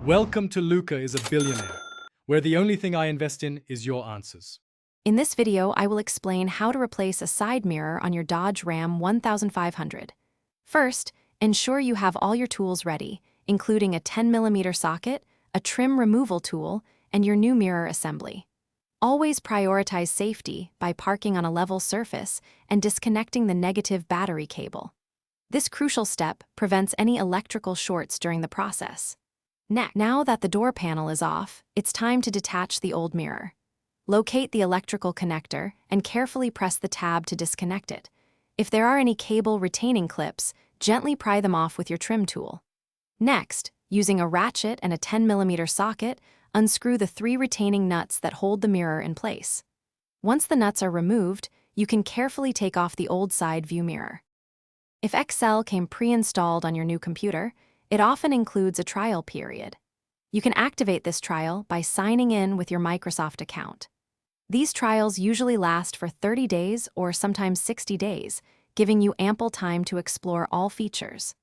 Welcome to Luca is a Billionaire, where the only thing I invest in is your answers. In this video, I will explain how to replace a side mirror on your Dodge Ram 1500. First, ensure you have all your tools ready, including a 10mm socket, a trim removal tool, and your new mirror assembly. Always prioritize safety by parking on a level surface and disconnecting the negative battery cable. This crucial step prevents any electrical shorts during the process. Now that the door panel is off, it's time to detach the old mirror. Locate the electrical connector and carefully press the tab to disconnect it. If there are any cable retaining clips, gently pry them off with your trim tool. Next, using a ratchet and a 10mm socket, unscrew the 3 retaining nuts that hold the mirror in place. Once the nuts are removed, you can carefully take off the old side view mirror. If Excel came pre-installed on your new computer, it often includes a trial period. You can activate this trial by signing in with your Microsoft account. These trials usually last for 30 days or sometimes 60 days, giving you ample time to explore all features.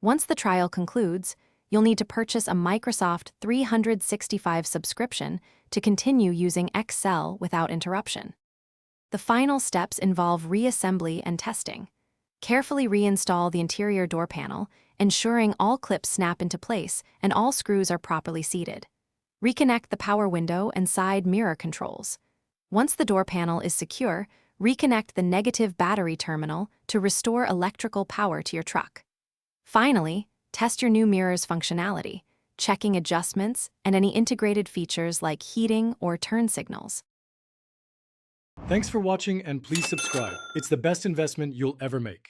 Once the trial concludes, you'll need to purchase a Microsoft 365 subscription to continue using Excel without interruption. The final steps involve reassembly and testing. Carefully reinstall the interior door panel, ensuring all clips snap into place and all screws are properly seated. Reconnect the power window and side mirror controls. Once the door panel is secure, reconnect the negative battery terminal to restore electrical power to your truck. Finally, test your new mirror's functionality, checking adjustments and any integrated features like heating or turn signals. Thanks for watching and please subscribe. It's the best investment you'll ever make.